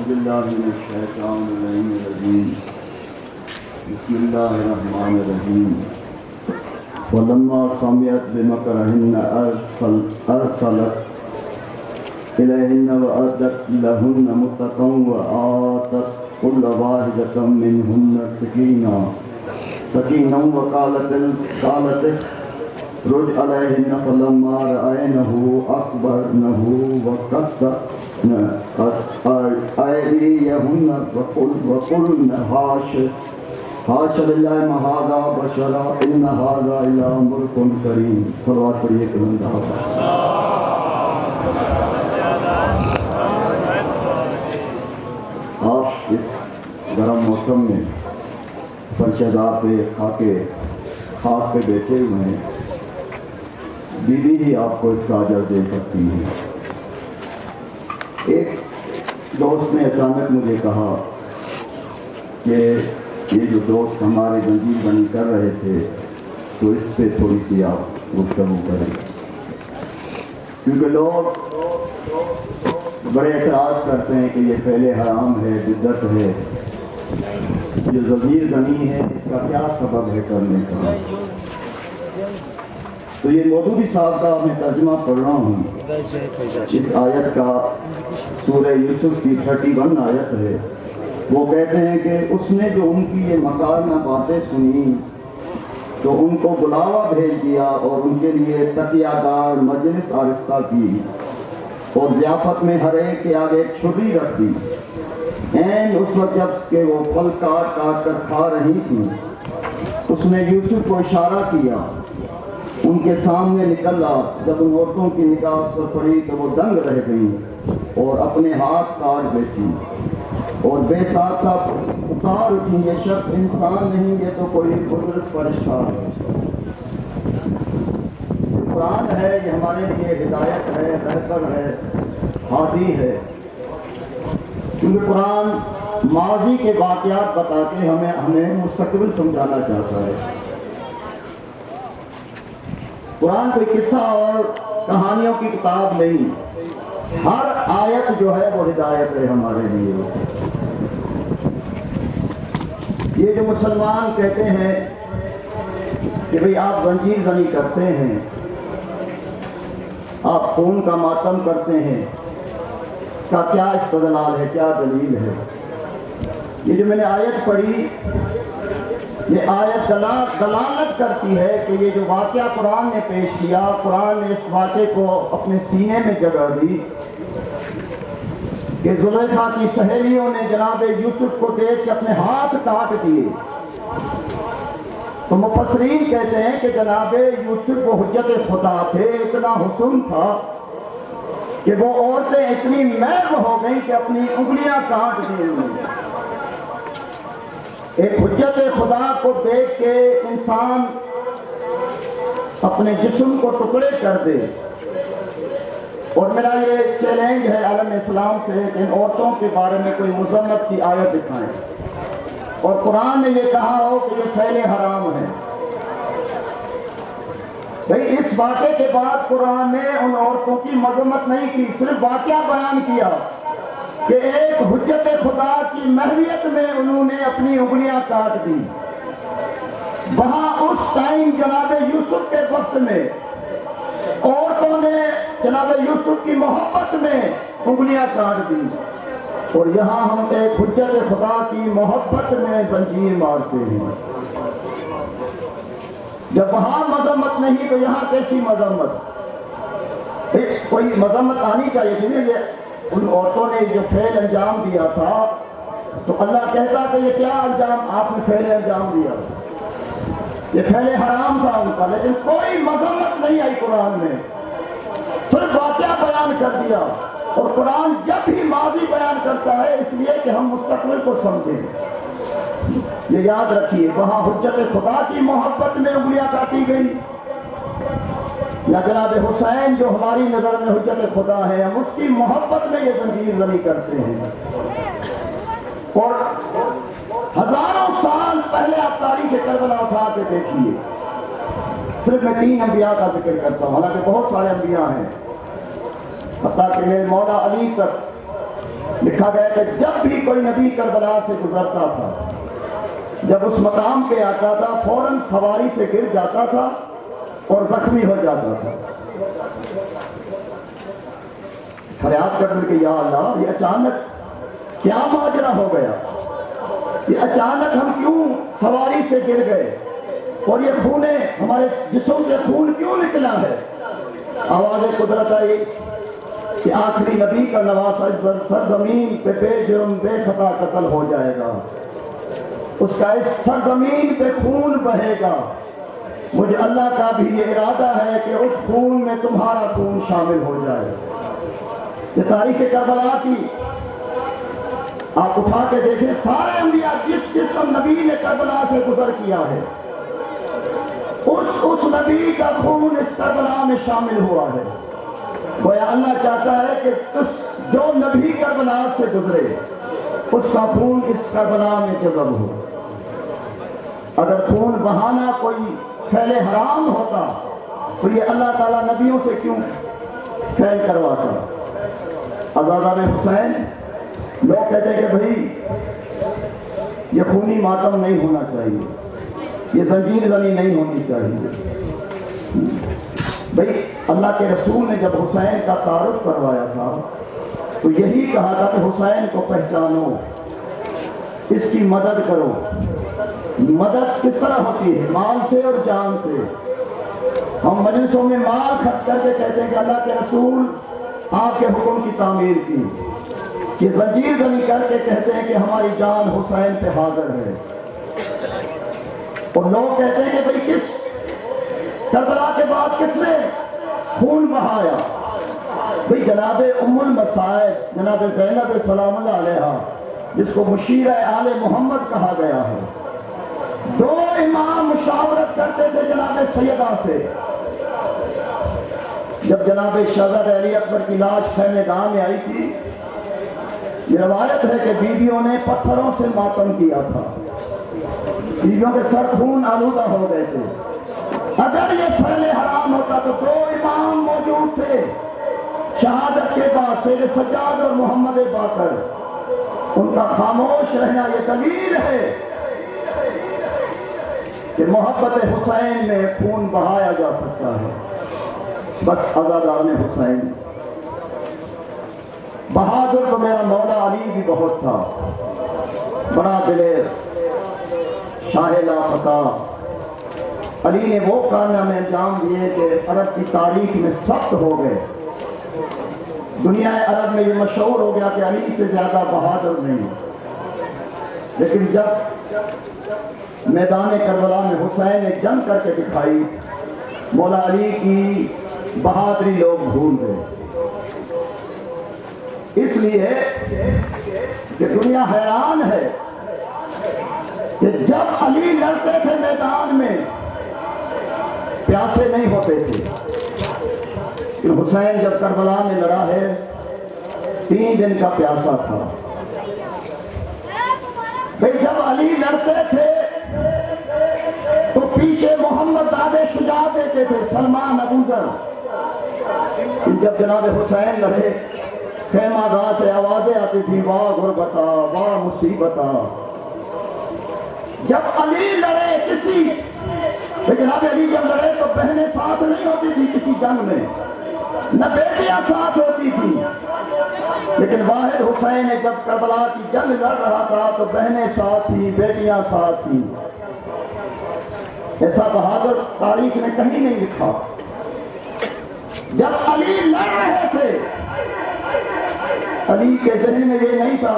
باللہ من الشیطان الرجیم بسم اللہ الرحمن الرحیم ولما سمعت بمکرہن ارسلت الیہن وأعدت لہن متقا وآتت كل واحدة منهن سکینہ وقالت رد علیہن فلما رأینہ اکبرنہ وقصن أيديهن وقلن حاش لله ما هذا بشرا إن هذا إلا ملك كريم صلوات پڑھیے کہ بندہ آپ اس گرم موسم میں پرچہدار پہ خاک پہ بیٹھے ہوئے ہیں، بیوی ہی آپ کو اس کا اجر دے سکتی ہے۔ ایک دوست نے اچانک مجھے کہا کہ یہ جو دوست ہمارے زنجیر بنی کر رہے تھے تو اس پہ تھوڑی سی آپ گفتگو کریں، کیونکہ لوگ بڑے اعتراض کرتے ہیں کہ یہ فعل حرام ہے، بدعت ہے، جو زنجیر بنی ہے اس کا کیا سبب ہے کرنے کا۔ تو یہ مودودی صاحب کا میں ترجمہ پڑھ رہا ہوں، اس آیت کا سورہ یوسف کی 31 آیت ہے۔ وہ کہتے ہیں کہ اس نے جو ان کی یہ مکارنہ باتیں سنی تو ان کو بلاوا بھیج دیا اور ان کے لیے تکیہ دار مجلس آرستہ کی اور ضیافت میں ہر ایک کے آگے ایک چھری رکھ دی۔ این اس وقت جب کہ وہ پھل کاٹ کاٹ کر کھا رہی تھی، اس نے یوسف کو اشارہ کیا، ان کے سامنے نکلا۔ جب ان عورتوں کی نگاہ اس پر پڑی تو وہ دنگ رہ گئی اور اپنے ہاتھ کاٹ بیٹھی اور بے ساتھ ساتھ پکار اٹھی، یہ شخص انسان نہیں، یہ تو کوئی قدرت فرشتہ ہے۔ قرآن ہے، یہ ہمارے لیے ہدایت ہے، رہبر ہے، ہادی ہے، کیونکہ قرآن ماضی کے واقعات بتا کے ہمیں مستقبل سمجھانا چاہتا ہے۔ قرآن کوئی قصہ اور کہانیوں کی کتاب نہیں، ہر آیت جو ہے وہ ہدایت ہے ہمارے لیے۔ یہ جو مسلمان کہتے ہیں کہ بھئی آپ زنجیر زنی کرتے ہیں، آپ خون کا ماتم کرتے ہیں، اس کا کیا استدلال ہے، کیا دلیل ہے؟ یہ جو میں نے آیت پڑھی، یہ آیت دلالت کرتی ہے کہ یہ جو واقعہ قرآن نے پیش کیا، قرآن نے اس واقعے کو اپنے سینے میں جگہ دی کہ زلیخا کی سہیلیوں نے جناب یوسف کو دیکھ کے اپنے ہاتھ کاٹ دیے۔ تو مفسرین کہتے ہیں کہ جناب یوسف وہ حجت خدا تھے، اتنا حسن تھا کہ وہ عورتیں اتنی محو ہو گئیں کہ اپنی انگلیاں کاٹ دی انہوں نے۔ ایک حجت خدا کو دیکھ کے انسان اپنے جسم کو ٹکڑے کر دے، اور میرا یہ چیلنج ہے عالم اسلام سے کہ ان عورتوں کے بارے میں کوئی مذمت کی آیت دکھائیں، اور قرآن نے یہ کہا ہو کہ یہ فعل حرام ہے۔ بھئی اس واقعے کے بعد قرآن نے ان عورتوں کی مذمت نہیں کی، صرف واقعہ بیان کیا کہ ایک حجت خدا کی محویت میں انہوں نے اپنی انگلیاں کاٹ دی۔ وہاں اس ٹائم جناب یوسف کے وقت میں عورتوں نے جناب یوسف کی محبت میں انگلیاں کاٹ دی، اور یہاں ہم ایک حجت خدا کی محبت میں زنجیر مارتے ہیں۔ جب وہاں مذمت نہیں تو یہاں کیسی مذمت؟ کوئی مذمت آنی چاہیے تھی نا۔ یہ ان عورتوں نے جو فعل انجام دیا تھا تو اللہ کہتا کہ یہ کیا انجام آپ نے فعل انجام دیا، یہ فعل حرام تھا ان کا، لیکن کوئی مذمت نہیں آئی قرآن میں، صرف واقعہ بیان کر دیا۔ اور قرآن جب بھی ماضی بیان کرتا ہے اس لیے کہ ہم مستقبل کو سمجھیں۔ یہ یاد رکھیے، وہاں حجت خدا کی محبت میں انگلیاں کاٹی گئی، یا جناب حسین جو ہماری نظر میں حجت خدا ہے، ہم اس کی محبت میں یہ زنجیر زنی کرتے ہیں۔ اور ہزاروں سال پہلے آپ تاریخ کربلا اٹھا کے دیکھیے، صرف میں 3 انبیاء کا ذکر کرتا ہوں، حالانکہ بہت سارے انبیاء ہیں، حتیٰ کہ میرے مولا علی تک لکھا گیا کہ جب بھی کوئی نبی کربلا سے گزرتا تھا، جب اس مقام پہ آتا تھا فوراً سواری سے گر جاتا تھا اور زخمی ہو جاتا تھا۔ فریاد کرنے کہ یا اللہ، یہ اچانک کیا ماجرا ہو گیا، یہ اچانک ہم کیوں سواری سے گر گئے اور یہ خونے ہمارے جسم سے خون کیوں نکلا ہے؟ آواز قدرت آئی کہ آخری نبی کا نواسا سرزمین پہ بے جرم بے خطا قتل ہو جائے گا، اس کا اس سرزمین پہ خون بہے گا، مجھے اللہ کا بھی یہ ارادہ ہے کہ اس خون میں تمہارا خون شامل ہو جائے۔ یہ تاریخ کربلا کی آپ اٹھا کے دیکھیں، سارے انبیاء جس نبی نے کربلا سے گزر کیا ہے اس نبی کا خون اس کربلا میں شامل ہوا ہے۔ گویا اللہ چاہتا ہے کہ جو نبی کربلا سے گزرے اس کا خون اس کربلا میں جذب ہو۔ اگر خون بہانا کوئی فعل حرام ہوتا تو یہ اللہ تعالیٰ نبیوں سے کیوں فعل کرواتا؟ عزادار حسین لوگ کہتے ہیں کہ بھائی یہ خونی ماتم نہیں ہونا چاہیے، یہ زنجیر زنی نہیں ہونی چاہیے۔ بھائی اللہ کے رسول نے جب حسین کا تعارف کروایا تھا تو یہی کہا تھا کہ حسین کو پہچانو، اس کی مدد کرو۔ مدد کس طرح ہوتی ہے؟ مال سے اور جان سے۔ ہم مجلسوں میں مال خرچ کر کے کہتے ہیں کہ اللہ کے رسول آپ کے حکم کی تعمیر کی، یہ زنجیر زنی کر کے کہتے ہیں کہ ہماری جان حسین پہ حاضر ہے۔ اور لوگ کہتے ہیں کہ بھئی کس کربلا کے بعد کس نے خون بہایا؟ بھئی جناب ام المصائب جناب زینب سلام اللہ علیہا، جس کو مشیرہ آل محمد کہا گیا ہے، دو امام مشاورت کرتے تھے جناب سیدہ سے۔ جب جناب شہزادہ علی اکبر کی لاش خیمے گاہ میں آئی تھی، یہ روایت ہے کہ بیویوں نے پتھروں سے ماتم کیا تھا، بیویوں کے سر خون آلودہ ہو گئے تھے۔ اگر یہ فعل حرام ہوتا تو دو امام موجود تھے شہادت کے بعد، سید سجاد اور محمد باقر، ان کا خاموش رہنا یہ دلیل ہے کہ محبت حسین میں خون بہایا جا سکتا ہے۔ بس عزاداران حسین، بہادر تو میرا مولا علی بھی بہت تھا، بڑا دلیر، شاہ لافتہ۔ علی نے وہ کارنامے انجام دیے کہ عرب کی تاریخ میں ثبت ہو گئے۔ دنیا عرب میں یہ مشہور ہو گیا کہ علی سے زیادہ بہادر نہیں۔ لیکن جب میدان کربلا میں حسین نے جنگ کر کے دکھائی، مولا علی کی بہادری لوگ بھول گئے۔ اس لیے کہ دنیا حیران ہے کہ جب علی لڑتے تھے میدان میں پیاسے نہیں ہوتے تھے، لیکن حسین جب کربلا میں لڑا ہے 3 دن کا پیاسا تھا۔ بھئی جب علی لڑتے تھے تو پیچھے محمد دادے شجاعت دیتے تھے، سلمان ابو ذر۔ جب جناب حسین لڑے خیمہ گاہ سے آوازیں آتی تھی، واہ غربتا واہ مصیبتا۔ جب علی لڑے کسی جناب علی جب لڑے تو بہنیں ساتھ نہیں ہوتی تھی کسی جنگ میں، نہ بیٹیاں ساتھ ہوتی تھی، لیکن واحد حسین نے جب کربلا کی جنگ لڑ رہا تھا تو بہنیں ساتھ تھی، بیٹیاں ساتھ تھی۔ ایسا بہادر تاریخ نے کہیں نہیں لکھا۔ جب علی لڑ رہے تھے، علی کے ذہن میں یہ نہیں تھا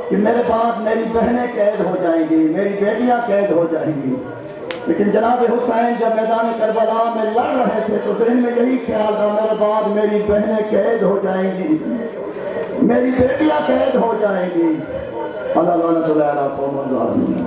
کہ میرے بعد میری بہنیں قید ہو جائیں گی، میری بیٹیاں قید ہو جائیں گی، لیکن جناب حسین جب میدان کربلا میں لڑ رہے تھے تو ذہن میں یہی خیال تھا، میرے بعد میری بہنیں قید ہو جائیں گی، میری بیٹیاں قید ہو جائیں گی۔ اللہ لعنت اللہ علی قوم الظالمین۔